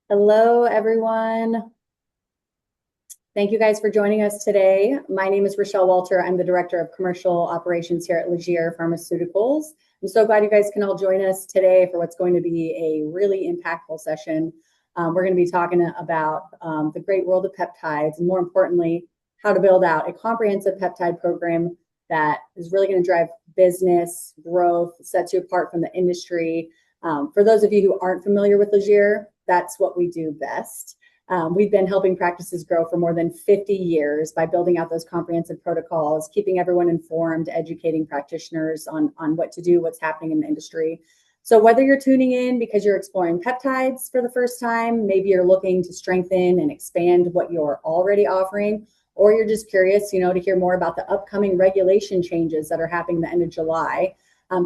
Hello, everyone. Thank you guys for joining us today. My name is Rochelle Walter. I'm the Director of Commercial Operations here at Legier Pharmaceuticals. I'm so glad you guys can all join us today for what's going to be a really impactful session. We're going to be talking about the great world of peptides and, more importantly, how to build out a comprehensive peptide program that is really going to drive business growth, sets you apart from the industry. For those of you who aren't familiar with Legier, that's what we do best. We've been helping practices grow for more than 50 years by building out those comprehensive protocols, keeping everyone informed, educating practitioners on what to do, what's happening in the industry. So whether you're tuning in because you're exploring peptides for the first time, maybe you're looking to strengthen and expand what you're already offering, or you're just curious, to hear more about the upcoming regulation changes that are happening the end of July.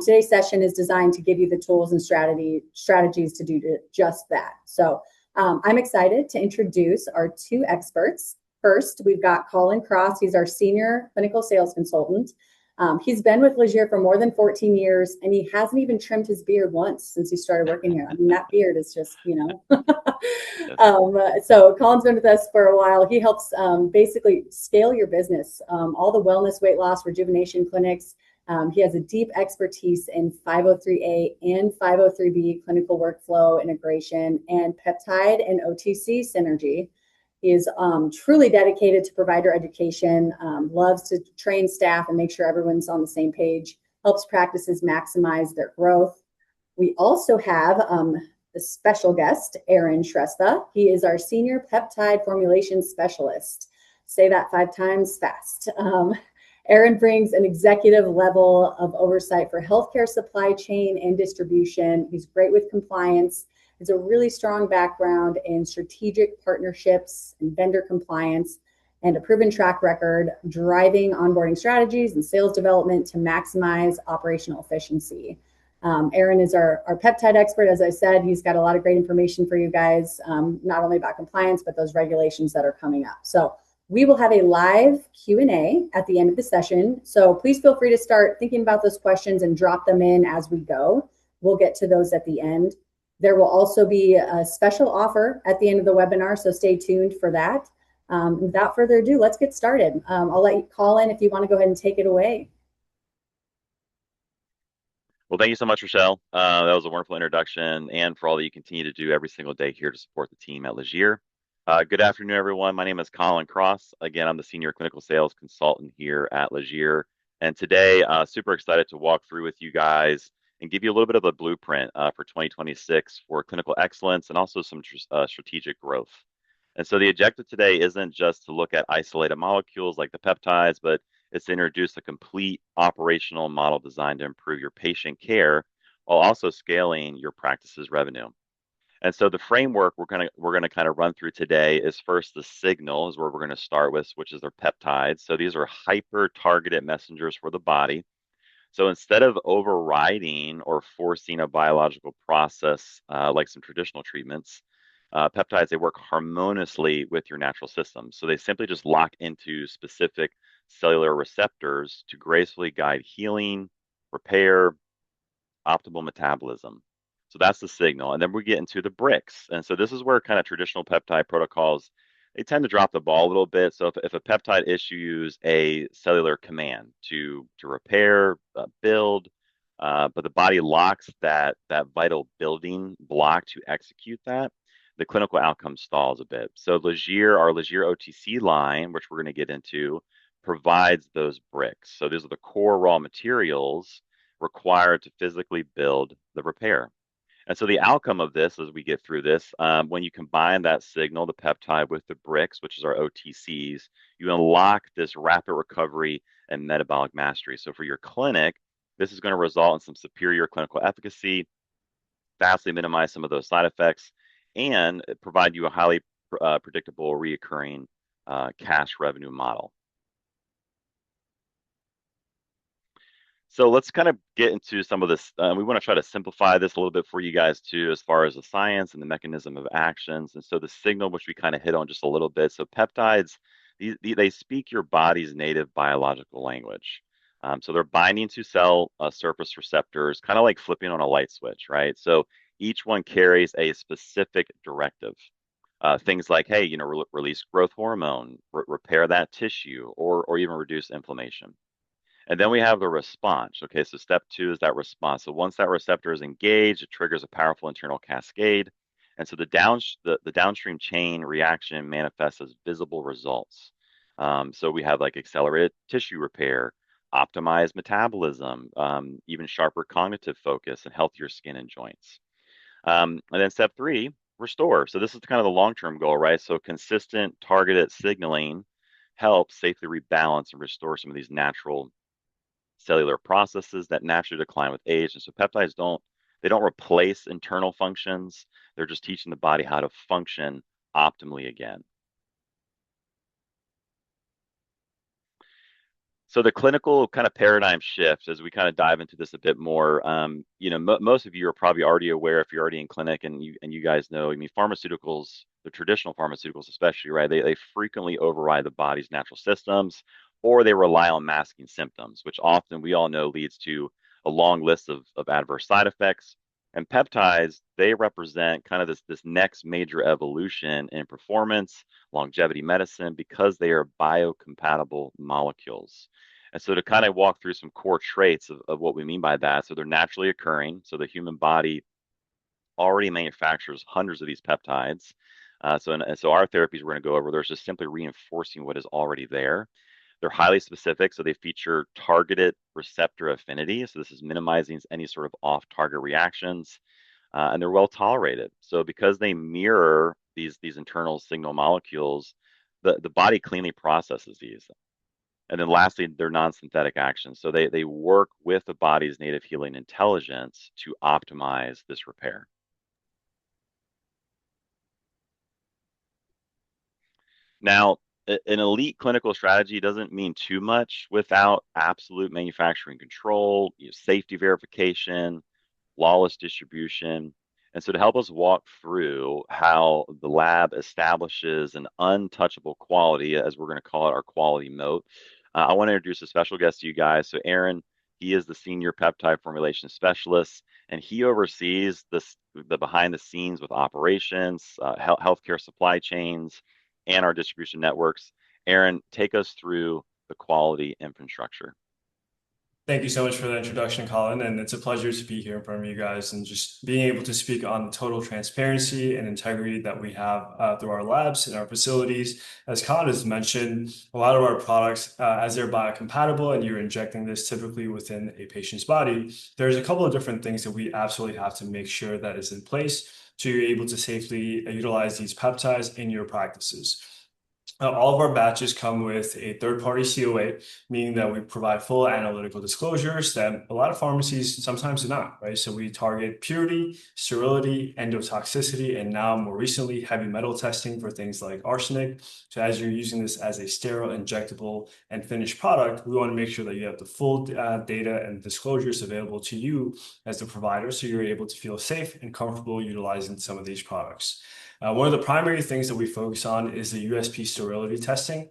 Today's session is designed to give you the tools and strategies to do just that. So I'm excited to introduce our two experts. First, we've got Colin Cross. He's our senior clinical sales consultant. He's been with Legier for more than 14 years, and he hasn't even trimmed his beard once since he started working here. I mean, that beard is just. Yes. So Colin's been with us for a while. He helps basically scale your business, all the wellness, weight loss, rejuvenation clinics. He has a deep expertise in 503A and 503B clinical workflow integration and peptide and OTC synergy. He is truly dedicated to provider education, loves to train staff and make sure everyone's on the same page, helps practices maximize their growth. We also have a special guest, Aaron Shrestha. He is our senior peptide formulation specialist. Say that 5 times fast. Aaron brings an executive level of oversight for healthcare supply chain and distribution. He's great with compliance. He has a really strong background in strategic partnerships and vendor compliance, and a proven track record driving onboarding strategies and sales development to maximize operational efficiency. Aaron is our peptide expert. As I said, he's got a lot of great information for you guys, not only about compliance, but those regulations that are coming up. So we will have a live Q&A at the end of the session. So please feel free to start thinking about those questions and drop them in as we go. We'll get to those at the end. There will also be a special offer at the end of the webinar, so stay tuned for that. Without further ado, let's get started. I'll let you call in if you want to go ahead and take it away. Well, thank you so much, Rochelle. That was a wonderful introduction, and for all that you continue to do every single day here to support the team at Legier. Good afternoon, everyone. My name is Colin Cross. Again, I'm the senior clinical sales consultant here at Legier, and today, super excited to walk through with you guys and give you a little bit of a blueprint for 2026 for clinical excellence and also some strategic growth. And so the objective today isn't just to look at isolated molecules like the peptides, but it's to introduce a complete operational model designed to improve your patient care while also scaling your practice's revenue. And so the framework we're gonna kind of run through today is first the signal is where we're going to start with, which is their peptides. So these are hyper targeted messengers for the body. So instead of overriding or forcing a biological process like some traditional treatments, peptides, they work harmoniously with your natural system. So they simply just lock into specific cellular receptors to gracefully guide healing, repair, optimal metabolism. So that's the signal. And then we get into the bricks. And so this is where kind of traditional peptide protocols, they tend to drop the ball a little bit. So if a peptide issues a cellular command to repair, build, but the body locks that vital building block to execute that, the clinical outcome stalls a bit. So Legier, our Legier OTC line, which we're going to get into, provides those bricks. So these are the core raw materials required to physically build the repair. And so the outcome of this, as we get through this, when you combine that signal, the peptide, with the bricks, which is our OTCs, you unlock this rapid recovery and metabolic mastery. So for your clinic, this is going to result in some superior clinical efficacy, vastly minimize some of those side effects, and provide you a highly predictable, reoccurring cash revenue model. So let's kind of get into some of this. We want to try to simplify this a little bit for you guys too, as far as the science and the mechanism of actions. And so the signal, which we kind of hit on just a little bit. So peptides, they speak your body's native biological language. So they're binding to cell surface receptors, kind of like flipping on a light switch, right? So Each one carries a specific directive. Things like, hey, release growth hormone, repair that tissue, or even reduce inflammation. And then we have the response. Okay, so step two is that response. So once that receptor is engaged, it triggers a powerful internal cascade. And so the downstream chain reaction manifests as visible results. So we have like accelerated tissue repair, optimized metabolism, even sharper cognitive focus, and healthier skin and joints. And then step three, restore. So this is kind of the long-term goal, right? So consistent targeted signaling helps safely rebalance and restore some of these natural cellular processes that naturally decline with age. And so peptides don't replace internal functions. They're just teaching the body how to function optimally again. So the clinical kind of paradigm shifts as we kind of dive into this a bit more. Most of you are probably already aware if you're already in clinic, and you guys know. I mean, pharmaceuticals, the traditional pharmaceuticals, especially, right? They frequently override the body's natural systems, or they rely on masking symptoms, which often we all know leads to a long list of adverse side effects. And peptides, they represent kind of this next major evolution in performance, longevity medicine, because they are biocompatible molecules. And so to kind of walk through some core traits of what we mean by that, so they're naturally occurring. So the human body already manufactures hundreds of these peptides. So our therapies we're going to go over, there's just simply reinforcing what is already there. They're highly specific, so they feature targeted receptor affinity. So this is minimizing any sort of off-target reactions, and they're well tolerated. So because they mirror these internal signal molecules, the body cleanly processes these. And then lastly, they're non-synthetic actions. So they work with the body's native healing intelligence to optimize this repair. Now, an elite clinical strategy doesn't mean too much without absolute manufacturing control, safety verification, flawless distribution. And so to help us walk through how the lab establishes an untouchable quality, as we're going to call it our quality moat, I want to introduce a special guest to you guys. So Aaron, he is the senior peptide formulation specialist, and he oversees the behind the scenes with operations, healthcare supply chains, and our distribution networks. Aaron, take us through the quality infrastructure. Thank you so much for the introduction, Colin. And it's a pleasure to be here in front of you guys and just being able to speak on the total transparency and integrity that we have through our labs and our facilities. As Colin has mentioned, a lot of our products, as they're biocompatible and you're injecting this typically within a patient's body, there's a couple of different things that we absolutely have to make sure that is in place to be able to safely utilize these peptides in your practices. All of our batches come with a third-party COA, meaning that we provide full analytical disclosures that a lot of pharmacies sometimes do not, right? So we target purity, sterility, endotoxicity, and now more recently, heavy metal testing for things like arsenic. So as you're using this as a sterile, injectable, and finished product, we want to make sure that you have the full data and disclosures available to you as the provider, so you're able to feel safe and comfortable utilizing some of these products. One of the primary things that we focus on is the USP sterility testing,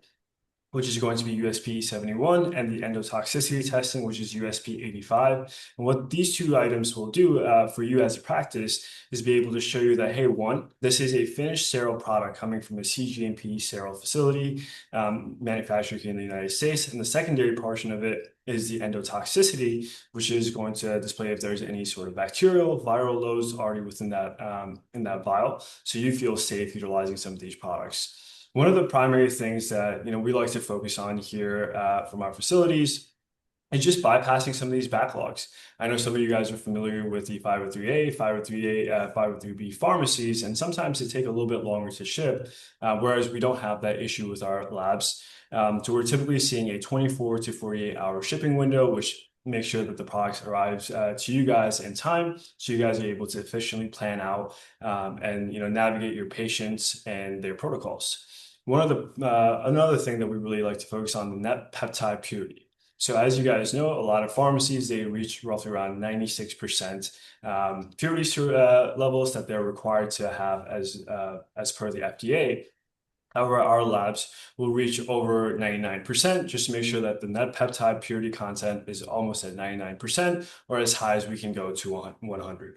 which is going to be USP 71, and the endotoxicity testing, which is USP 85. And what these two items will do for you as a practice is be able to show you that, hey, one, this is a finished sterile product coming from a CGMP sterile facility manufactured here in the United States. And the secondary portion of it is the endotoxicity, which is going to display if there's any sort of bacterial, viral loads already within that vial. So you feel safe utilizing some of these products. One of the primary things that we like to focus on here from our facilities is just bypassing some of these backlogs. I know some of you guys are familiar with the 503A, 503A, 503B pharmacies, and sometimes they take a little bit longer to ship, whereas we don't have that issue with our labs. So we're typically seeing a 24 to 48 hour shipping window, which make sure that the product arrives to you guys in time, so you guys are able to efficiently plan out and navigate your patients and their protocols. Another thing that we really like to focus on, the net peptide purity. So as you guys know, a lot of pharmacies, they reach roughly around 96% purity levels that they're required to have as per the FDA. However, our labs will reach over 99% just to make sure that the net peptide purity content is almost at 99% or as high as we can go to 100.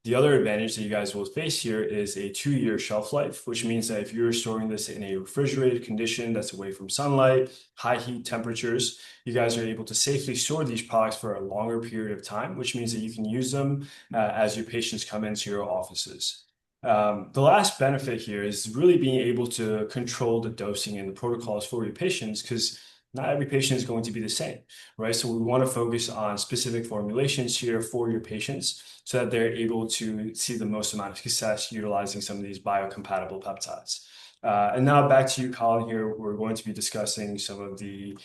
The other advantage that you guys will face here is a 2-year shelf life, which means that if you're storing this in a refrigerated condition that's away from sunlight, high heat temperatures, you guys are able to safely store these products for a longer period of time, which means that you can use them as your patients come into your offices. The last benefit here is really being able to control the dosing and the protocols for your patients because not every patient is going to be the same, right? So we want to focus on specific formulations here for your patients so that they're able to see the most amount of success utilizing some of these biocompatible peptides. And now back to you, Colin, here. We're going to be discussing some of the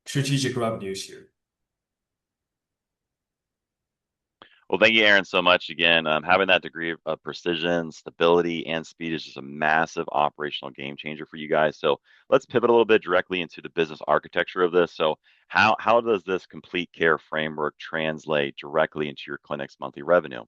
strategic revenues here. Well, thank you, Aaron, so much again. Having that degree of precision, stability, and speed is just a massive operational game changer for you guys. So let's pivot a little bit directly into the business architecture of this. So how does this complete care framework translate directly into your clinic's monthly revenue?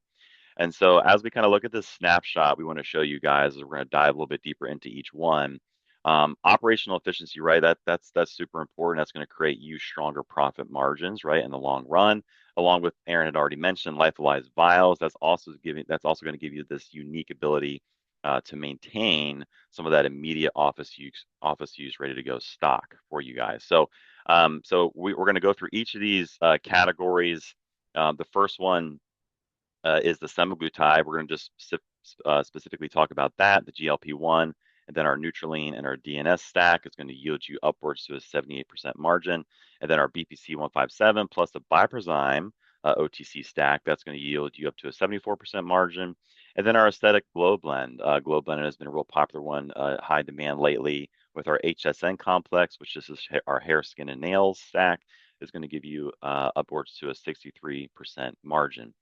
And so as we kind of look at this snapshot, we want to show you guys, we're going to dive a little bit deeper into each one. Operational efficiency, right? That's super important. That's going to create you stronger profit margins, right, in the long run. Along with Aaron had already mentioned, lyophilized vials. That's also going to give you this unique ability to maintain some of that immediate office use ready to go stock for you guys. So we're going to go through each of these categories. The first one is the semaglutide. We're going to just specifically talk about that, the GLP-1, and then our Nutrilean and our DNS stack is going to yield you upwards to a 78% margin. And then our BPC 157 plus the Biprozyme OTC stack, that's going to yield you up to a 74% margin. And then our aesthetic Glow Blend. Glow Blend has been a real popular one, high demand lately with our HSN complex, which is our hair, skin, and nails stack, is going to give you upwards to a 63% margin.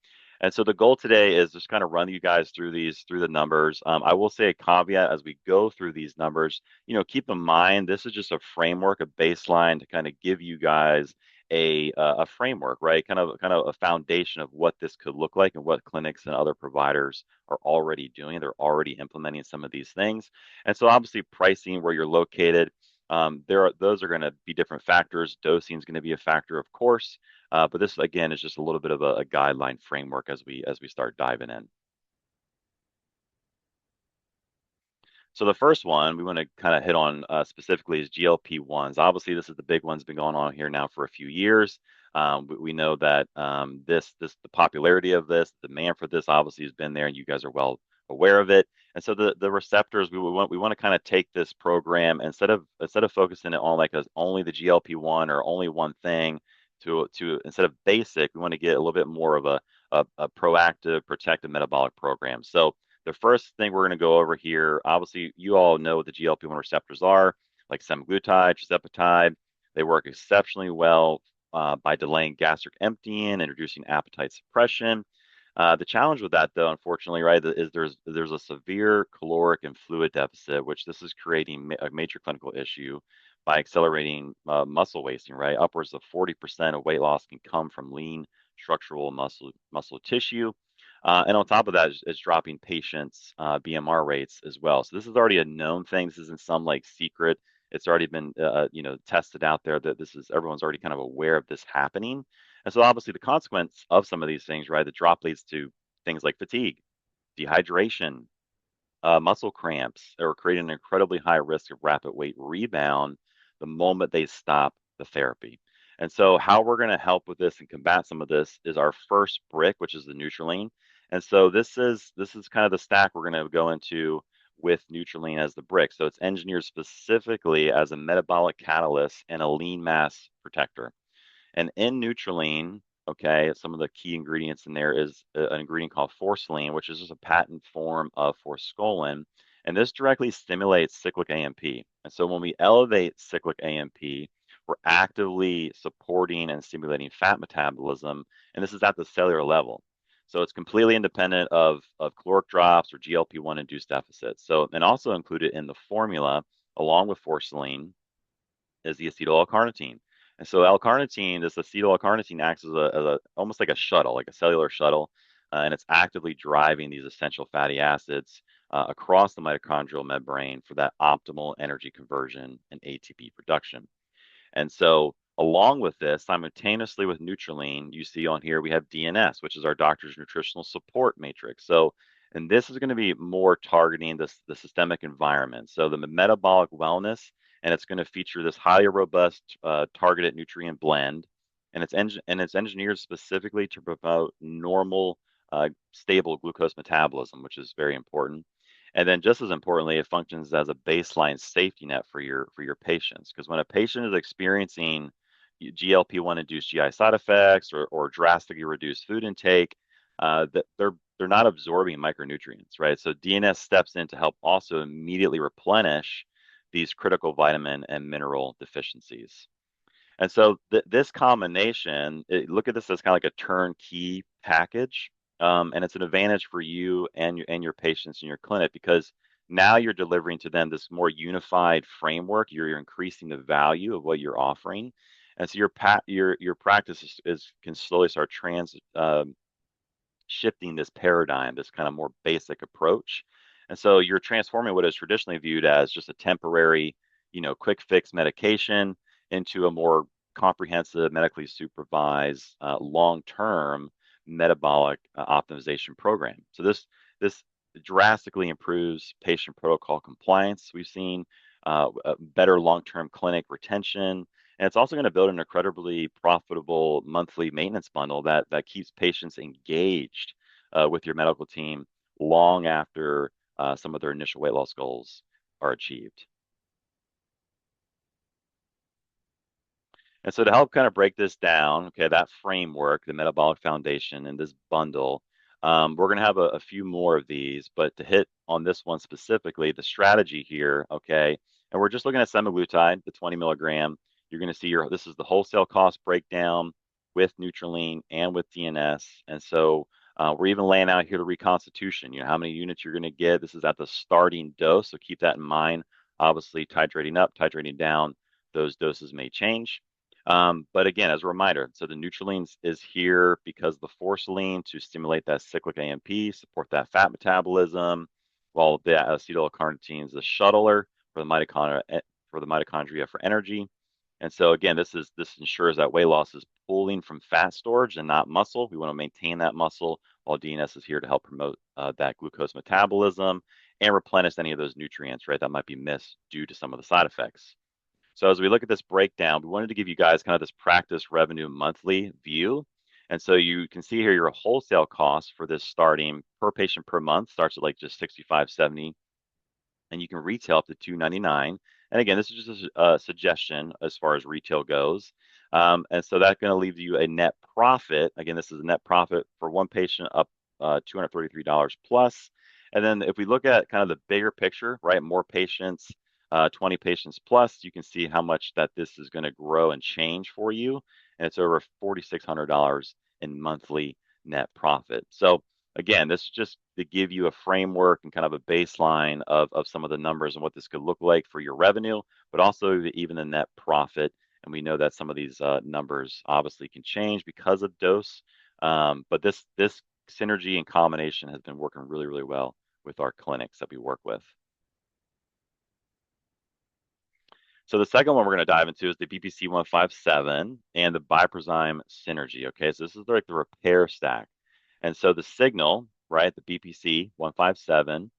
And so the goal today is just kind of run you guys through the numbers. I will say a caveat as we go through these numbers, keep in mind, this is just a framework, a baseline to kind of give you guys a framework, right? Kind of a foundation of what this could look like and what clinics and other providers are already doing. They're already implementing some of these things. And so obviously pricing where you're located, those are going to be different factors. Dosing is going to be a factor, of course. But this, again, is just a little bit of a guideline framework as we start diving in. So the first one we want to kind of hit on specifically is GLP-1s. Obviously, this is the big one's been going on here now for a few years. We know that the popularity of this, the demand for this obviously has been there, and you guys are well aware of it. And so the receptors, we want to kind of take this program instead of focusing it on like only the GLP-1 or only one thing. To instead of basic, we want to get a little bit more of a proactive, protective metabolic program. So the first thing we're going to go over here, obviously, you all know what the GLP-1 receptors are, like semaglutide, tirzepatide. They work exceptionally well by delaying gastric emptying and reducing appetite suppression. The challenge with that, though, unfortunately, right, is there's a severe caloric and fluid deficit, which this is creating a major clinical issue by accelerating muscle wasting, right? Upwards of 40% of weight loss can come from lean structural muscle tissue. And on top of that is dropping patients' BMR rates as well. So this is already a known thing. This isn't some like secret. It's already been tested out there that everyone's already kind of aware of this happening. And so obviously the consequence of some of these things, right, the drop leads to things like fatigue, dehydration, muscle cramps, or creating an incredibly high risk of rapid weight rebound the moment they stop the therapy. And so how we're going to help with this and combat some of this is our first brick, which is the Nutrilean. And so this is kind of the stack we're going to go into with Nutrilean as the brick. So it's engineered specifically as a metabolic catalyst and a lean mass protector. And in Nutrilean, okay, some of the key ingredients in there is an ingredient called forcilene, which is just a patent form of forskolin. And this directly stimulates cyclic AMP. And so when we elevate cyclic AMP, we're actively supporting and stimulating fat metabolism. And this is at the cellular level. So it's completely independent of caloric drops or GLP-1 induced deficits. So, and also included in the formula, along with forcilene, is the acetyl L-carnitine. And so L-carnitine, this acetyl L-carnitine acts as almost like a shuttle, like a cellular shuttle, and it's actively driving these essential fatty acids across the mitochondrial membrane for that optimal energy conversion and ATP production. And so along with this, simultaneously with Nutrilean, you see on here we have DNS, which is our doctor's nutritional support matrix. So, and this is going to be more targeting the systemic environment. So the metabolic wellness, and it's going to feature this highly robust targeted nutrient blend, and it's engineered specifically to promote normal, stable glucose metabolism, which is very important. And then just as importantly, it functions as a baseline safety net for your patients. Because when a patient is experiencing GLP-1 induced GI side effects or drastically reduced food intake, that they're not absorbing micronutrients, right? So DNS steps in to help also immediately replenish these critical vitamin and mineral deficiencies. And so this combination, look at this as kind of like a turnkey package. And it's an advantage for you and your patients in your clinic because now you're delivering to them this more unified framework. You're increasing the value of what you're offering, and so your practice can slowly start shifting this paradigm, this kind of more basic approach. And so you're transforming what is traditionally viewed as just a temporary, quick fix medication into a more comprehensive, medically supervised, long-term metabolic optimization program. So this drastically improves patient protocol compliance. We've seen better long-term clinic retention, and it's also going to build an incredibly profitable monthly maintenance bundle that keeps patients engaged with your medical team long after some of their initial weight loss goals are achieved. And so to help kind of break this down, okay, that framework, the metabolic foundation, and this bundle, we're going to have a few more of these, but to hit on this one specifically, the strategy here, okay, and we're just looking at semaglutide, the 20 milligram. You're going to see this is the wholesale cost breakdown with Nutrilean and with DNS. And so we're even laying out here the reconstitution, how many units you're going to get. This is at the starting dose, so keep that in mind. Obviously, titrating up, titrating down, those doses may change. But again, as a reminder, so the Nutrilean is here because the forcilene to stimulate that cyclic AMP, support that fat metabolism, while the acetyl-L-carnitine is the shuttler for the mitochondria for energy. And so again, this ensures that weight loss is pulling from fat storage and not muscle. We want to maintain that muscle, while DNS is here to help promote that glucose metabolism and replenish any of those nutrients, right, that might be missed due to some of the side effects. So as we look at this breakdown, we wanted to give you guys kind of this practice revenue monthly view. And so you can see here your wholesale cost for this starting per patient per month starts at like just $65.70, and you can retail up to $299. And again, this is just a suggestion as far as retail goes. And so that's going to leave you a net profit. Again, this is a net profit for one patient up $233 plus. And then if we look at kind of the bigger picture, right, more patients, 20 patients plus, you can see how much that this is going to grow and change for you. And it's over $4,600 in monthly net profit. So again, this is just to give you a framework and kind of a baseline of some of the numbers and what this could look like for your revenue, but also even the net profit. And we know that some of these numbers obviously can change because of dose. But this synergy and combination has been working really, really well with our clinics that we work with. So the second one we're going to dive into is the BPC 157 and the Biprozyme Synergy. Okay, so this is like the repair stack. And so the signal, right, the BPC 157,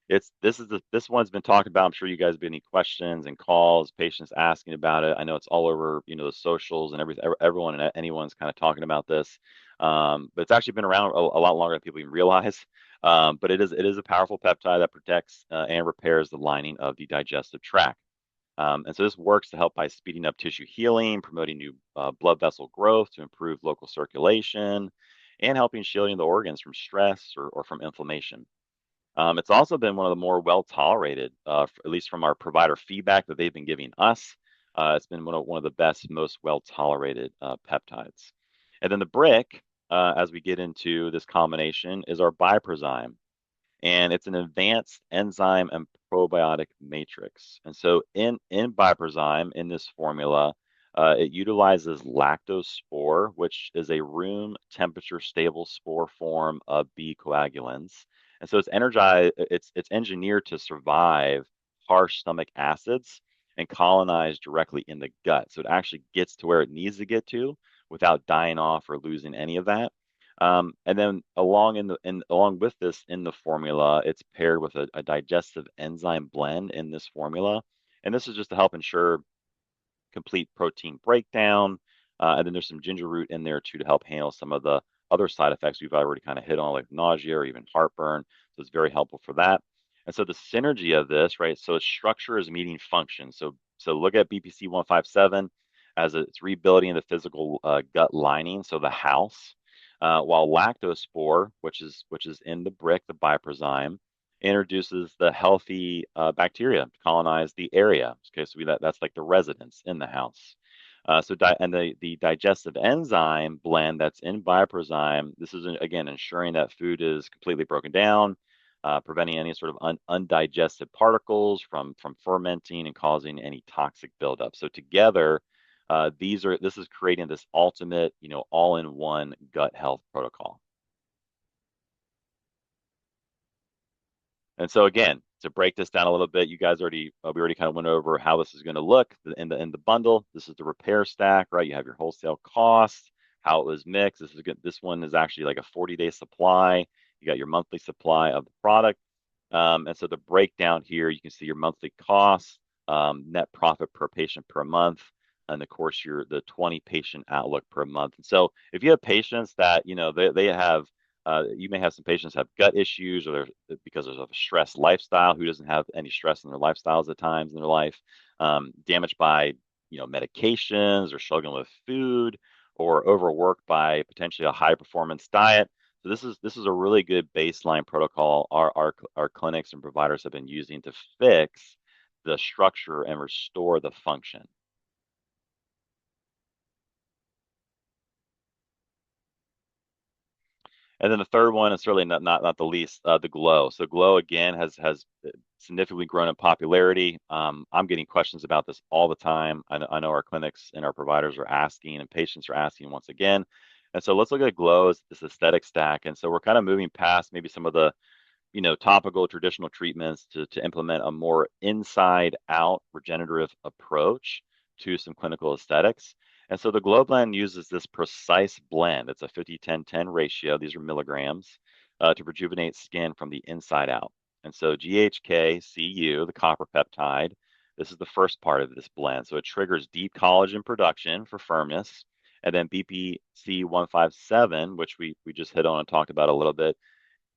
this one's been talked about. I'm sure you guys have been any questions and calls, patients asking about it. I know it's all over, the socials and everyone and anyone's kind of talking about this. But it's actually been around a lot longer than people even realize. But it is a powerful peptide that protects and repairs the lining of the digestive tract. And so this works to help by speeding up tissue healing, promoting new blood vessel growth to improve local circulation, and helping shielding the organs from stress or from inflammation. It's also been one of the more well-tolerated, at least from our provider feedback that they've been giving us. It's been one of the best, most well-tolerated peptides. And then the brick, as we get into this combination, is our Biprozyme. And it's an advanced enzyme and probiotic matrix. And so in Biprozyme, in this formula, it utilizes lactose spore, which is a room temperature stable spore form of B coagulans. And so it's energized, it's engineered to survive harsh stomach acids and colonize directly in the gut. So it actually gets to where it needs to get to without dying off or losing any of that. And then along with this in the formula, it's paired with a digestive enzyme blend in this formula. And this is just to help ensure complete protein breakdown. And then there's some ginger root in there too to help handle some of the other side effects we've already kind of hit on, like nausea or even heartburn. So it's very helpful for that. And so the synergy of this, right? So its structure is meeting function. So look at BPC 157 as it's rebuilding the physical gut lining, so the house. While lactospore, which is in the brick, the biprozyme, introduces the healthy bacteria to colonize the area. Okay, so that's like the residents in the house. And the digestive enzyme blend that's in Bioprozyme, this is again ensuring that food is completely broken down, preventing any sort of undigested particles from fermenting and causing any toxic buildup. So together, this is creating this ultimate, all-in-one gut health protocol. And so again, to break this down a little bit, you guys we already kind of went over how this is going to look in the bundle. This is the repair stack, right? You have your wholesale cost, how it was mixed. This is good. This one is actually like a 40-day supply. You got your monthly supply of the product. And so the breakdown here, you can see your monthly costs, net profit per patient per month, and of course the 20 patient outlook per month. And so if you have patients that, they have you may have some patients have gut issues or because of a stress lifestyle. Who doesn't have any stress in their lifestyles at times in their life? Damaged by medications or struggling with food or overworked by potentially a high performance diet. So this is a really good baseline protocol our clinics and providers have been using to fix the structure and restore the function. And then the third one is certainly not the least, the Glow. So Glow again has significantly grown in popularity. I'm getting questions about this all the time. I know our clinics and our providers are asking, and patients are asking once again. And so let's look at Glow as this aesthetic stack. And so we're kind of moving past maybe some of the topical traditional treatments to implement a more inside out regenerative approach to some clinical aesthetics. And so the Glow Blend uses this precise blend. It's a 50-10-10 ratio. These are milligrams to rejuvenate skin from the inside out. And so GHK-Cu, the copper peptide, this is the first part of this blend. So it triggers deep collagen production for firmness. And then BPC 157, which we just hit on and talked about a little bit,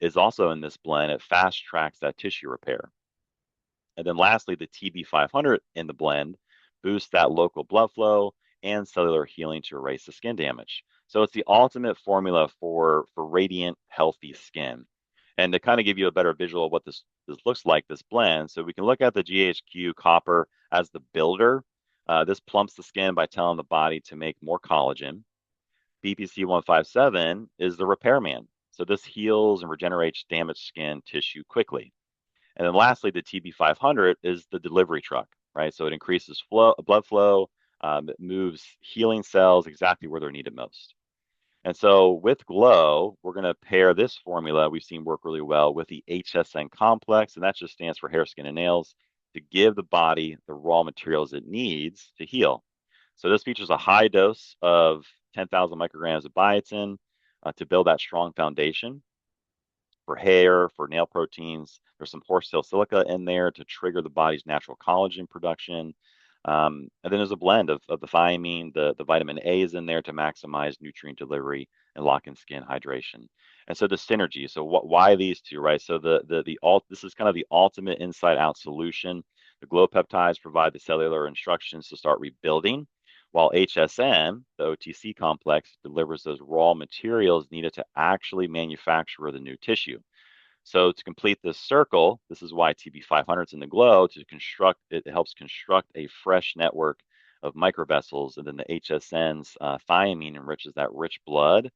is also in this blend. It fast tracks that tissue repair. And then lastly, the TB500 in the blend boosts that local blood flow and cellular healing to erase the skin damage. So it's the ultimate formula for radiant, healthy skin. And to kind of give you a better visual of what this looks like, this blend, so we can look at the GHQ copper as the builder. This plumps the skin by telling the body to make more collagen. BPC 157 is the repairman. So this heals and regenerates damaged skin tissue quickly. And then lastly, the TB500 is the delivery truck, right? So it increases blood flow, it moves healing cells exactly where they're needed most. And so with Glow, we're going to pair this formula we've seen work really well with the HSN complex, and that just stands for hair, skin, and nails, to give the body the raw materials it needs to heal. So this features a high dose of 10,000 micrograms of biotin to build that strong foundation for hair, for nail proteins. There's some horsetail silica in there to trigger the body's natural collagen production. And then there's a blend of the thiamine, the vitamin A is in there to maximize nutrient delivery and lock in skin hydration. And so the synergy. So why these two, right? So this is kind of the ultimate inside out solution. The Glow peptides provide the cellular instructions to start rebuilding, while HSN, the OTC complex, delivers those raw materials needed to actually manufacture the new tissue. So to complete this circle, this is why TB500 is in the Glow, it helps construct a fresh network of microvessels, and then the HSN's thiamine enriches that rich blood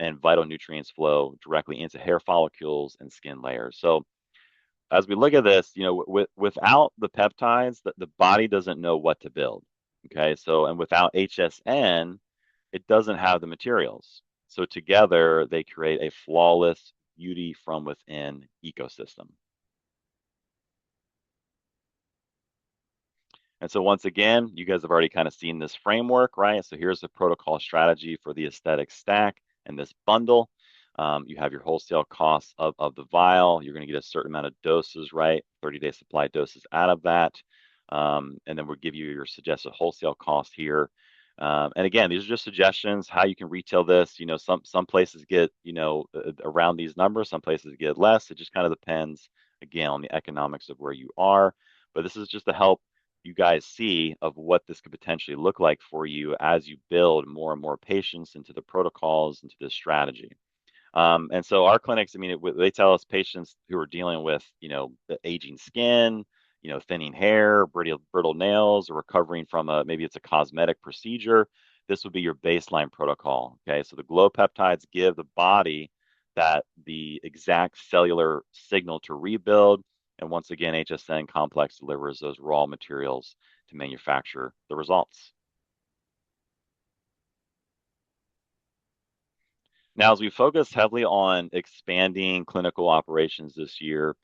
and vital nutrients flow directly into hair follicles and skin layers. So as we look at this, without the peptides, the body doesn't know what to build. Okay, so and without HSN, it doesn't have the materials. So together they create a flawless, beauty from within ecosystem. And so once again, you guys have already kind of seen this framework, right? So here's the protocol strategy for the aesthetic stack and this bundle. You have your wholesale costs of the vial. You're going to get a certain amount of doses, right? 30-day supply doses out of that. And then we'll give you your suggested wholesale cost here. And again, these are just suggestions how you can retail this. You know, some places get, you know, around these numbers, some places get less. It just kind of depends, again, on the economics of where you are. But this is just to help you guys see of what this could potentially look like for you as you build more and more patients into the protocols, into this strategy. And so our clinics, I mean, they tell us patients who are dealing with, you know, the aging skin, you know, thinning hair, brittle nails, or recovering from maybe it's a cosmetic procedure. This would be your baseline protocol. Okay, so the glow peptides give the body the exact cellular signal to rebuild. And once again, HSN Complex delivers those raw materials to manufacture the results. Now, as we focus heavily on expanding clinical operations this year,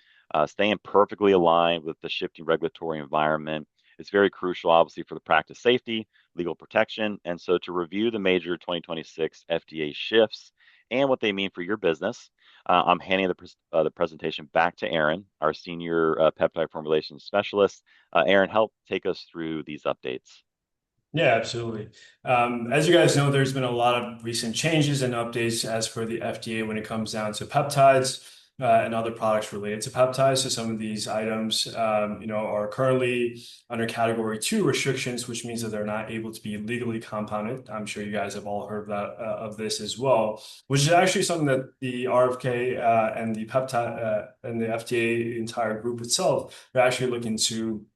staying perfectly aligned with the shifting regulatory environment, it's very crucial, obviously, for the practice safety, legal protection. And so to review the major 2026 FDA shifts and what they mean for your business, I'm handing the presentation back to Aaron, our senior peptide formulation specialist. Aaron, help take us through these updates. Yeah, absolutely. As you guys know, there's been a lot of recent changes and updates as for the FDA when it comes down to peptides and other products related to peptides. So some of these items, you know, are currently under Category 2 restrictions, which means that they're not able to be legally compounded. I'm sure you guys have all heard of this as well, which is actually something that the RFK and the peptide and the FDA entire group itself are actually looking to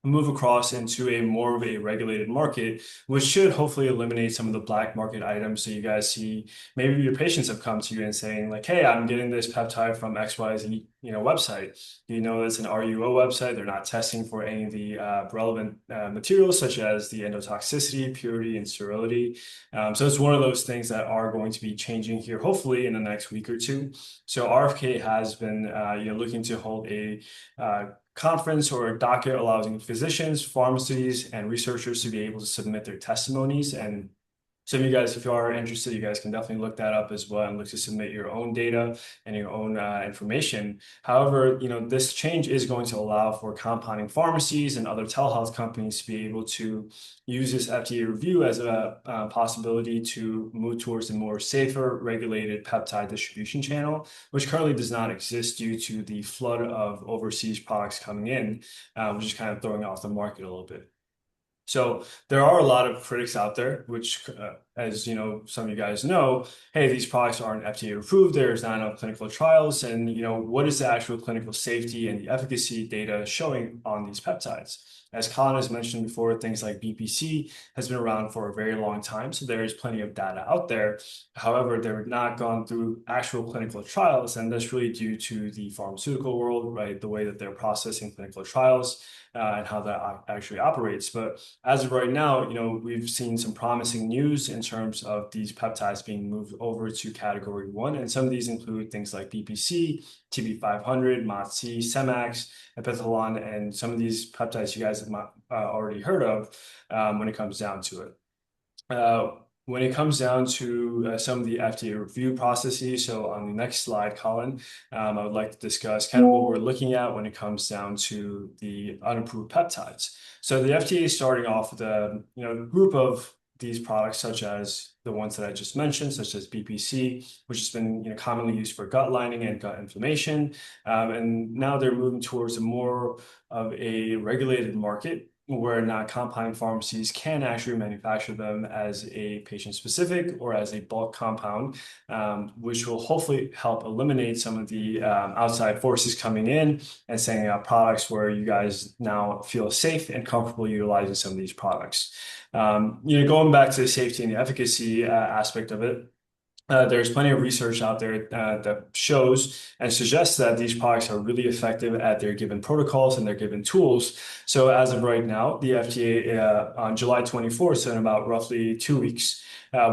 move across into a more of a regulated market, which should hopefully eliminate some of the black market items. So you guys see, maybe your patients have come to you and saying like, "Hey, I'm getting this peptide from XYZ, you know, website. You know, it's an RUO website. They're not testing for any of the relevant materials such as the endotoxicity, purity, and sterility. So it's one of those things that are going to be changing here, hopefully in the next week or two. So RFK has been, you know, looking to hold a conference or a docket allowing physicians, pharmacies, and researchers to be able to submit their testimonies. And some of you guys, if you are interested, you guys can definitely look that up as well and look to submit your own data and your own information. However, you know, this change is going to allow for compounding pharmacies and other telehealth companies to be able to use this FDA review as a possibility to move towards a more safer, regulated peptide distribution channel, which currently does not exist due to the flood of overseas products coming in, which is kind of throwing off the market a little bit. So there are a lot of critics out there, which, as you know, some of you guys know, hey, these products aren't FDA approved. There's not enough clinical trials, and you know, what is the actual clinical safety and the efficacy data showing on these peptides? As Colin has mentioned before, things like BPC has been around for a very long time, so there is plenty of data out there. However, they're not gone through actual clinical trials, and that's really due to the pharmaceutical world, right? The way that they're processing clinical trials and how that actually operates. But as of right now, you know, we've seen some promising news in terms of these peptides being moved over to Category 1, and some of these include things like BPC, TB500, MOTS-c, Semax, Epithalon, and some of these peptides you guys have already heard of when it comes down to it. When it comes down to some of the FDA review processes, so on the next slide, Colin, I would like to discuss kind of what we're looking at when it comes down to the unapproved peptides. So the FDA is starting off with a group of these products, such as the ones that I just mentioned, such as BPC, which has been commonly used for gut lining and gut inflammation, and now they're moving towards a more of a regulated market where not compounding pharmacies can actually manufacture them as a patient-specific or as a bulk compound, which will hopefully help eliminate some of the outside forces coming in and sending out products where you guys now feel safe and comfortable utilizing some of these products. Going back to the safety and the efficacy aspect of it, There's plenty of research out there that shows and suggests that these products are really effective at their given protocols and their given tools. So as of right now, the FDA on July 24th, so in about roughly 2 weeks,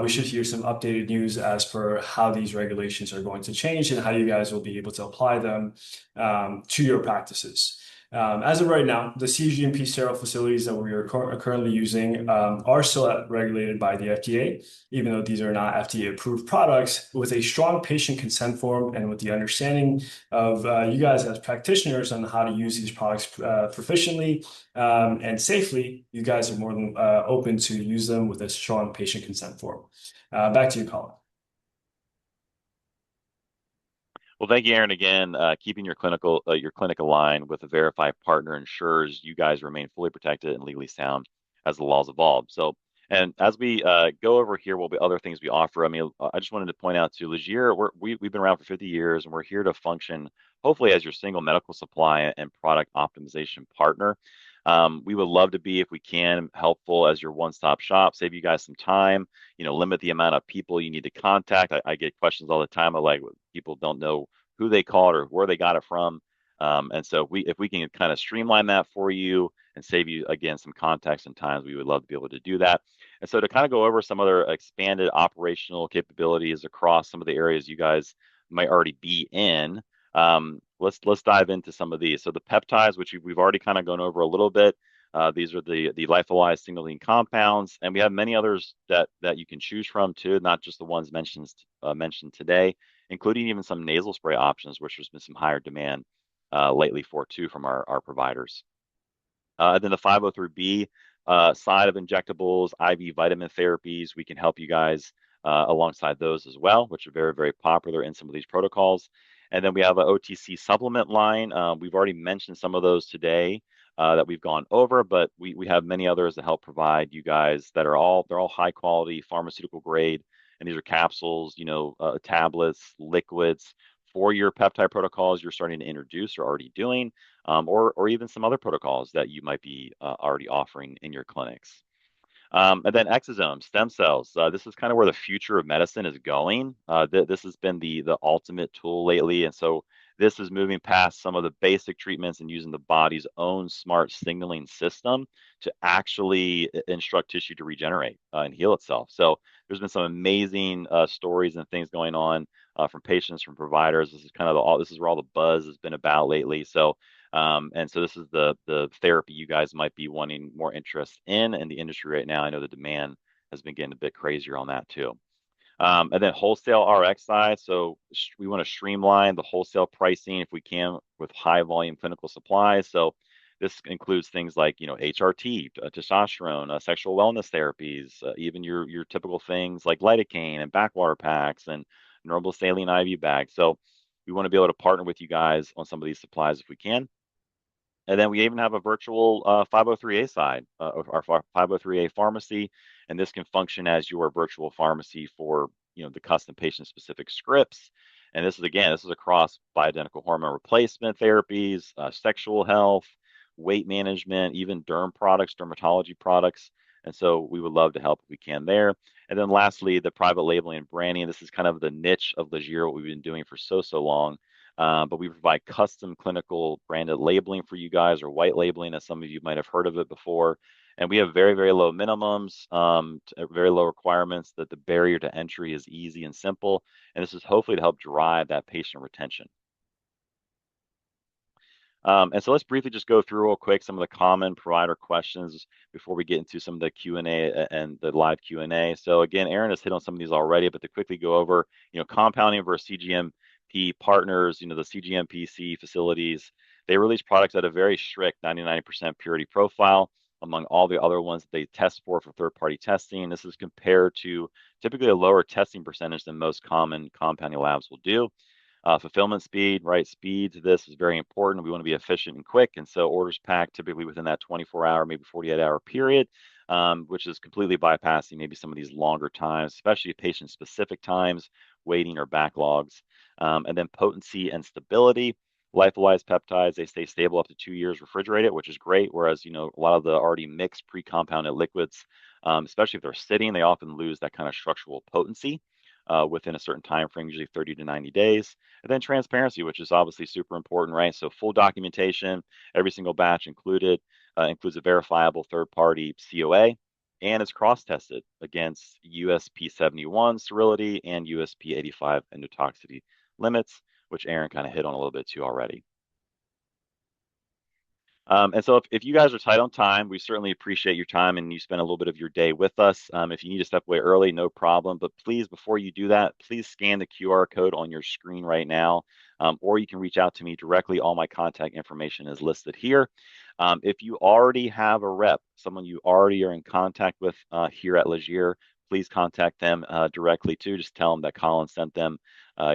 we should hear some updated news as per how these regulations are going to change and how you guys will be able to apply them to your practices. As of right now, the CGMP sterile facilities that we are currently using are still regulated by the FDA, even though these are not FDA approved products, with a strong patient consent form and with the understanding of you guys as practitioners on how to use these products proficiently and safely. You guys are more than open to use them with a strong patient consent form. Back to you, Colin. Well, thank you, Aaron. Again, keeping your clinic aligned with a verified partner ensures you guys remain fully protected and legally sound as the laws evolve. So, and as we go over here, will be other things we offer. I mean, I just wanted to point out to Legier, we've been around for 50 years, and we're here to function hopefully as your single medical supply and product optimization partner. We would love to be, if we can, helpful as your one-stop shop, save you guys some time, limit the amount of people you need to contact. I get questions all the time of like people don't know who they called or where they got it from. And so if we can kind of streamline that for you and save you again some contacts and times, we would love to be able to do that. And so to kind of go over some other expanded operational capabilities across some of the areas you guys might already be in. Let's dive into some of these. So the peptides, which we've already kind of gone over a little bit. These are the lyophilized signaling compounds, and we have many others that you can choose from too, not just the ones mentioned today, including even some nasal spray options, which there's been some higher demand lately for too from our providers. Then the 503B side of injectables, IV vitamin therapies, we can help you guys alongside those as well, which are very, very popular in some of these protocols. And then we have an OTC supplement line. We've already mentioned some of those today that we've gone over, but we have many others that help provide you guys that are they're all high quality pharmaceutical grade. And these are capsules, tablets, liquids for your peptide protocols you're starting to introduce or already doing, or even some other protocols that you might be already offering in your clinics. And then exosomes, stem cells. This is kind of where the future of medicine is going. This has been the ultimate tool lately, and so this is moving past some of the basic treatments and using the body's own smart signaling system to actually instruct tissue to regenerate and heal itself. So there's been some amazing stories and things going on from patients, from providers. This is kind of this is where all the buzz has been about lately. So and so this is the therapy you guys might be wanting more interest in the industry right now. I know the demand has been getting a bit crazier on that too. And then wholesale RX side. So we want to streamline the wholesale pricing if we can with high volume clinical supplies. So this includes things like, HRT, testosterone, sexual wellness therapies, even your typical things like lidocaine and backwater packs and normal saline IV bags. So we want to be able to partner with you guys on some of these supplies if we can. And then we even have a virtual 503A side, our 503A pharmacy, and this can function as your virtual pharmacy for the custom patient-specific scripts. And this is across bioidentical hormone replacement therapies, sexual health, weight management, even dermatology products. And so we would love to help if we can there. And then lastly, the private labeling and branding. This is kind of the niche of Legier, what we've been doing for so long. But we provide custom clinical branded labeling for you guys, or white labeling, as some of you might have heard of it before. And we have very, very low minimums, very low requirements, that the barrier to entry is easy and simple. And this is hopefully to help drive that patient retention. And so let's briefly just go through real quick some of the common provider questions before we get into some of the Q&A and the live Q&A. So again, Aaron has hit on some of these already, but to quickly go over, compounding versus CGMP partners, the CGMPC facilities, they release products at a very strict 99% purity profile among all the other ones that they test for third-party testing. This is compared to typically a lower testing percentage than most common compounding labs will do. Fulfillment speed, right? Speed to this is very important. We want to be efficient and quick. And so orders packed typically within that 24-hour, maybe 48-hour period, which is completely bypassing maybe some of these longer times, especially patient-specific times, waiting or backlogs. And then potency and stability. Lyophilized peptides, they stay stable up to 2 years refrigerated, which is great. Whereas, a lot of the already mixed pre-compounded liquids, especially if they're sitting, they often lose that kind of structural potency. within a certain time frame, usually 30 to 90 days. And then transparency, which is obviously super important, right? So full documentation, every single batch included, includes a verifiable third-party COA, and it's cross-tested against USP 71 sterility and USP 85 endotoxicity limits, which Aaron kind of hit on a little bit too already. And so if you guys are tight on time, we certainly appreciate your time and you spend a little bit of your day with us. If you need to step away early, no problem. But please, before you do that, please scan the QR code on your screen right now, or you can reach out to me directly. All my contact information is listed here. If you already have a rep, someone you already are in contact with here at Legier, please contact them directly too. Just tell them that Colin sent them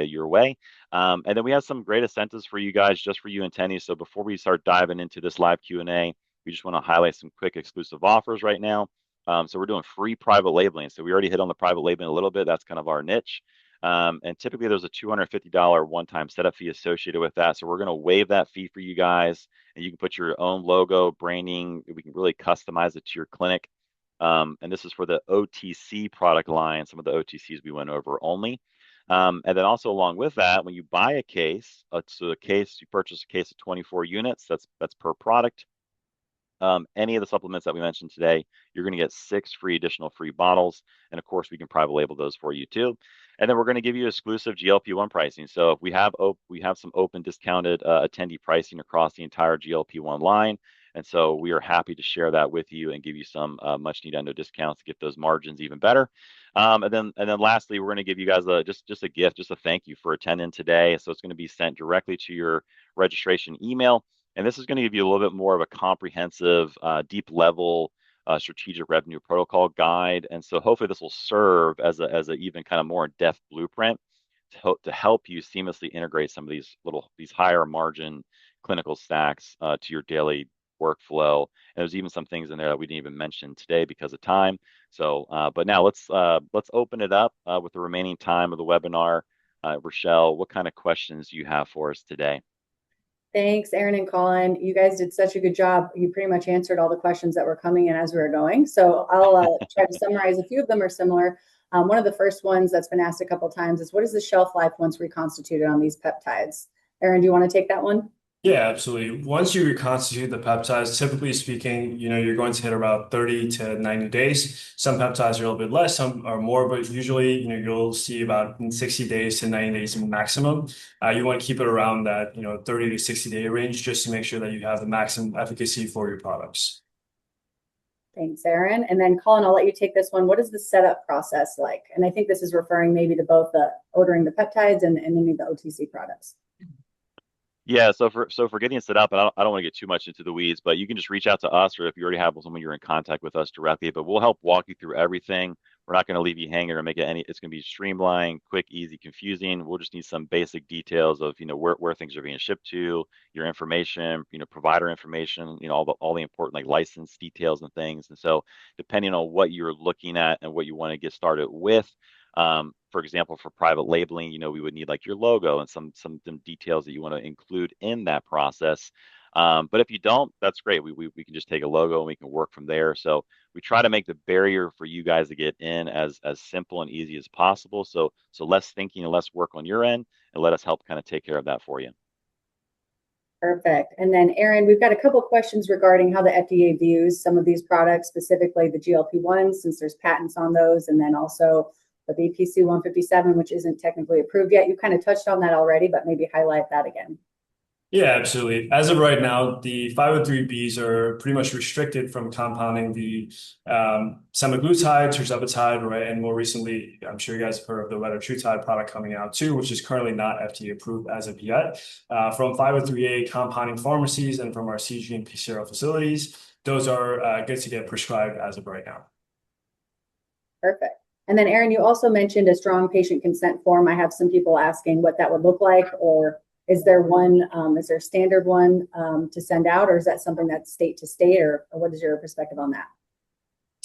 your way. And then we have some great incentives for you guys, just for you attendees. So before we start diving into this live Q&A, we just want to highlight some quick exclusive offers right now. So we're doing free private labeling. So we already hit on the private labeling a little bit. That's kind of our niche. And typically there's a $250 one-time setup fee associated with that. So we're going to waive that fee for you guys, and you can put your own logo, branding. We can really customize it to your clinic. And this is for the OTC product line, some of the OTCs we went over only. And then also along with that, when you buy a case, so you purchase a case of 24 units, that's per product. Any of the supplements that we mentioned today, you're going to get 6 additional free bottles. And of course, we can private label those for you too. And then we're going to give you exclusive GLP-1 pricing. So we have some open discounted attendee pricing across the entire GLP-1 line. And so we are happy to share that with you and give you some much needed endo discounts to get those margins even better. And then lastly, we're going to give you guys just a gift, just a thank you for attending today. So it's going to be sent directly to your registration email. And this is going to give you a little bit more of a comprehensive, deep level strategic revenue protocol guide. And so hopefully this will serve as a even kind of more in-depth blueprint to help you seamlessly integrate some of these higher margin clinical stacks to your daily workflow. And there's even some things in there that we didn't even mention today because of time. So, but now let's open it up with the remaining time of the webinar. Rochelle, what kind of questions do you have for us today? Thanks, Aaron and Colin. You guys did such a good job. You pretty much answered all the questions that were coming in as we were going. So I'll try to summarize. A few of them are similar. One of the first ones that's been asked a couple of times is, what is the shelf life once reconstituted on these peptides? Aaron, do you want to take that one? Yeah, absolutely. Once you reconstitute the peptides, typically speaking, you're going to hit about 30 to 90 days. Some peptides are a little bit less, some are more, but usually, you'll see about 60 days to 90 days maximum. You want to keep it around that, 30 to 60 day range just to make sure that you have the maximum efficacy for your products. Thanks, Aaron. And then Colin, I'll let you take this one. What is the setup process like? And I think this is referring maybe to both the ordering the peptides and any of the OTC products. Yeah, so for getting it set up, and I don't want to get too much into the weeds, but you can just reach out to us, or if you already have someone, you're in contact with us directly. But we'll help walk you through everything. We're not going to leave you hanging or make it it's going to be streamlined, quick, easy, confusing. We'll just need some basic details of where things are being shipped to, your information, provider information, all the important like license details and things. And so depending on what you're looking at and what you want to get started with. For example, for private labeling, we would need like your logo and some details that you want to include in that process. But if you don't, that's great. We can just take a logo and we can work from there. So we try to make the barrier for you guys to get in as simple and easy as possible. So less thinking and less work on your end, and let us help kind of take care of that for you. Perfect. And then Aaron, we've got a couple of questions regarding how the FDA views some of these products, specifically the GLP-1s, since there's patents on those, and then also the BPC 157, which isn't technically approved yet. You kind of touched on that already, but maybe highlight that again. Yeah, absolutely. As of right now, the 503Bs are pretty much restricted from compounding the semaglutide, tirzepatide, right? And more recently, I'm sure you guys have heard of the retatrutide product coming out too, which is currently not FDA approved as of yet. From 503A compounding pharmacies and from our CGMP serial facilities, those are good to get prescribed as of right now. Perfect. And then Aaron, you also mentioned a strong patient consent form. I have some people asking what that would look like, or is there a standard one to send out, or is that something that's state to state, or what is your perspective on that?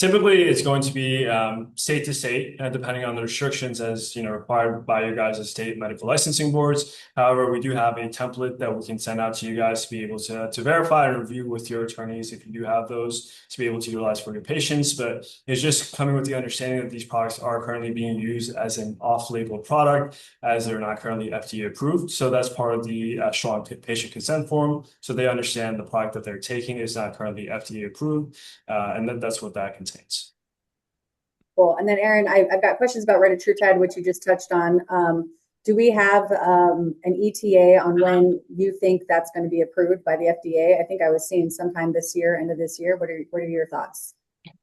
Typically, it's going to be state to state, depending on the restrictions as required by your guys' state medical licensing boards. However, we do have a template that we can send out to you guys to be able to verify and review with your attorneys if you do have those to be able to utilize for your patients. But it's just coming with the understanding that these products are currently being used as an off-label product, as they're not currently FDA approved. So that's part of the strong patient consent form. So they understand the product that they're taking is not currently FDA approved, and that's what that contains. Cool. And then Aaron, I've got questions about retatrutide, which you just touched on. Do we have an ETA on when you think that's going to be approved by the FDA? I think I was seeing sometime this year, end of this year. What are your thoughts?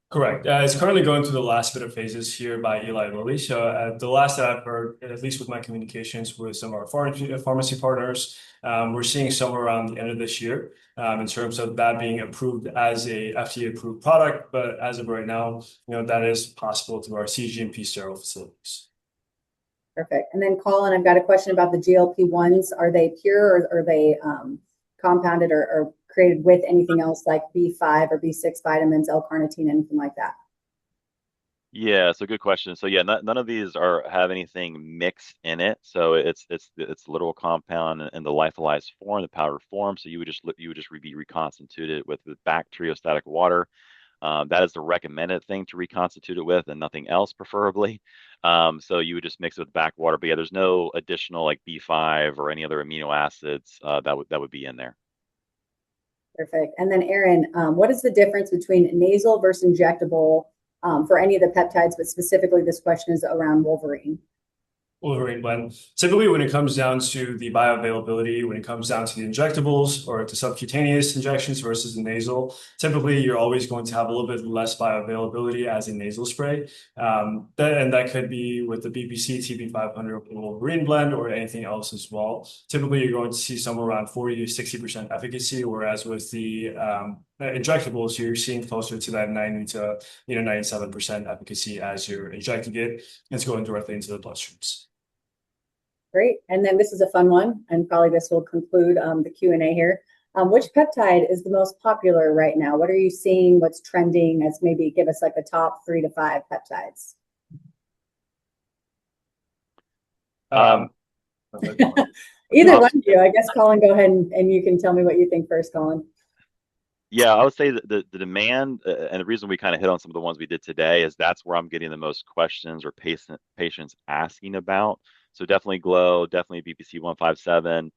Correct. It's currently going through the last bit of phases here by Eli Lilly. So the last that I've heard, at least with my communications with some of our pharmacy partners, we're seeing somewhere around the end of this year in terms of that being approved as a FDA approved product. But as of right now, that is possible through our CGMP sterile facilities. Perfect. And then Colin, I've got a question about the GLP-1s. Are they pure or are they compounded or created with anything else like B5 or B6 vitamins, L-carnitine, anything like that? Yeah, so good question. So yeah, none of these have anything mixed in it. So it's literal compound in the lyophilized form, the powdered form. So you would just be reconstituted with bacteriostatic water. That is the recommended thing to reconstitute it with, and nothing else, preferably. So you would just mix it with back water. But yeah, there's no additional like B5 or any other amino acids that would be in there. Perfect. And then Aaron, what is the difference between nasal versus injectable for any of the peptides, but specifically this question is around Wolverine? Wolverine blend. Typically, when it comes down to the bioavailability, when it comes down to the injectables or the subcutaneous injections versus the nasal, typically you're always going to have a little bit less bioavailability as a nasal spray. And that could be with the BPC TB500 Wolverine blend or anything else as well. Typically, you're going to see somewhere around 40 to 60% efficacy, whereas with the injectables, you're seeing closer to that 90 to 97% efficacy as you're injecting it. It's going directly into the bloodstreams. Great. And then this is a fun one, and probably this will conclude the Q&A here. Which peptide is the most popular right now? What are you seeing? What's trending? As maybe give us like the top 3 to 5 peptides. Either one of you. I guess, Colin, go ahead and you can tell me what you think first, Colin. Yeah, I would say that the demand and the reason we kind of hit on some of the ones we did today is that's where I'm getting the most questions or patients asking about. So definitely Glow, definitely BPC 157.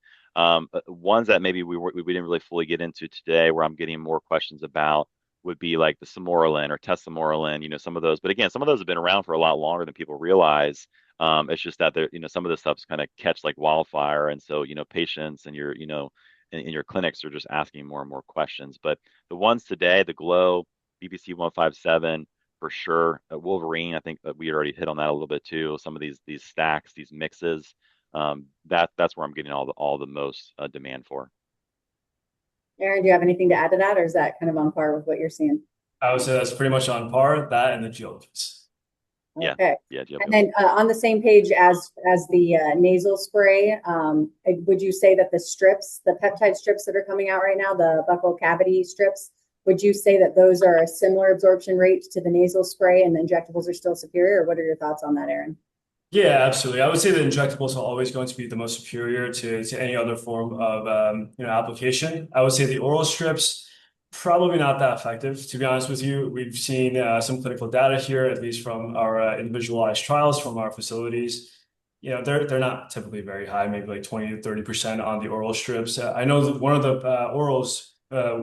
Ones that maybe we didn't really fully get into today, where I'm getting more questions about, would be like the Samoralin or Tesamoralin, some of those. But again, some of those have been around for a lot longer than people realize. It's just that some of the stuff's kind of catch like wildfire, and so patients and your in your clinics are just asking more and more questions. But the ones today, the Glow, BPC 157. For sure. Wolverine, I think that we already hit on that a little bit too. Some of these stacks, these mixes, that's where I'm getting all the most demand for. Aaron, do you have anything to add to that, or is that kind of on par with what you're seeing? I would say that's pretty much on par, that and the GLPs. Okay. Yeah. And then on the same page as the nasal spray, would you say that the peptide strips that are coming out right now, the buccal cavity strips, would you say that those are a similar absorption rate to the nasal spray and the injectables are still superior? Or what are your thoughts on that, Aaron? Yeah, absolutely. I would say the injectables are always going to be the most superior to any other form of application. I would say the oral strips, probably not that effective, to be honest with you. We've seen some clinical data here, at least from our individualized trials from our facilities. They're not typically very high, maybe like 20 to 30% on the oral strips. I know that one of the orals,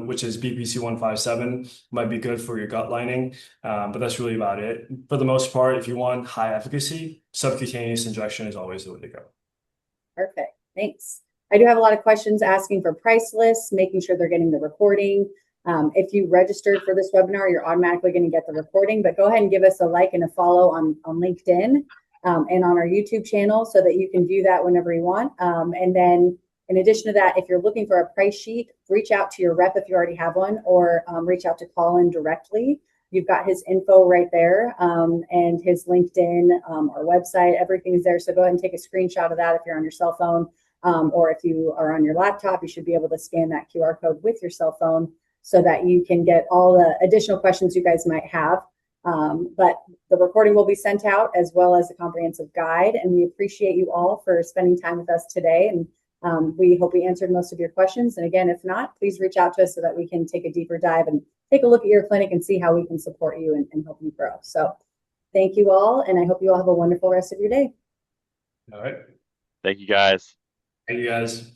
which is BPC 157, might be good for your gut lining, but that's really about it. For the most part, if you want high efficacy, subcutaneous injection is always the way to go. Perfect. Thanks. I do have a lot of questions asking for price lists, making sure they're getting the recording. If you registered for this webinar, you're automatically going to get the recording, but go ahead and give us a like and a follow on LinkedIn and on our YouTube channel so that you can view that whenever you want. And then in addition to that, if you're looking for a price sheet, reach out to your rep if you already have one, or reach out to Colin directly. You've got his info right there and his LinkedIn, our website, everything is there. So go ahead and take a screenshot of that if you're on your cell phone, or if you are on your laptop, you should be able to scan that QR code with your cell phone so that you can get all the additional questions you guys might have. But the recording will be sent out as well as a comprehensive guide. And we appreciate you all for spending time with us today. And we hope we answered most of your questions. And again, if not, please reach out to us so that we can take a deeper dive and take a look at your clinic and see how we can support you and help you grow. So thank you all. And I hope you all have a wonderful rest of your day. All right. Thank you, guys. Thank you, guys.